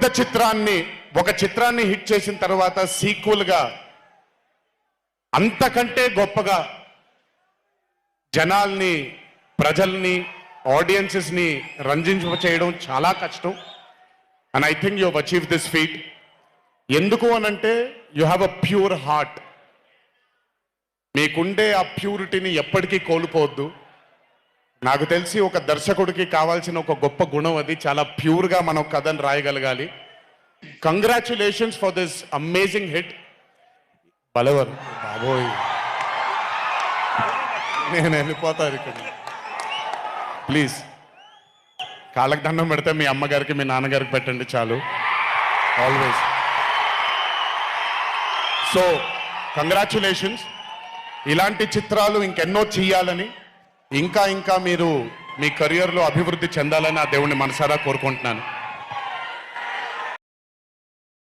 ఒక చిత్రాన్ని హిట్ చేసిన తర్వాత సీక్వెల్ గా అంతకంటే గొప్పగా జనాల్ని, ప్రజల్ని, ఆడియన్సెస్ ని రంజింప చేయడం చాలా కష్టం. And I think you have achieve this feat. ఎందుకు అనంటే you have a pure heart. మీకుండే ఆ ప్యూరిటీని ఎప్పటికీ కోల్పోవద్దు. నాకు తెలిసి ఒక దర్శకుడికి కావాల్సిన ఒక గొప్ప గుణం అది. చాలా ప్యూర్గా మనం కథను రాయగలగాలి. Congratulations for this amazing hit. బలవర్ బాబోయ్, నేను వెళ్ళిపోతాను ఇక్కడ. ప్లీజ్ కాళ్ళకి దండం పెడితే మీ అమ్మగారికి, మీ నాన్నగారికి పెట్టండి చాలు. ఆల్వేస్. So congratulations. ఇలాంటి చిత్రాలు ఇంకెన్నో చెయ్యాలని, ఇంకా మీరు మీ కెరియర్లో అభివృద్ధి చెందాలని ఆ దేవుణ్ణి మనసారా కోరుకుంటున్నాను.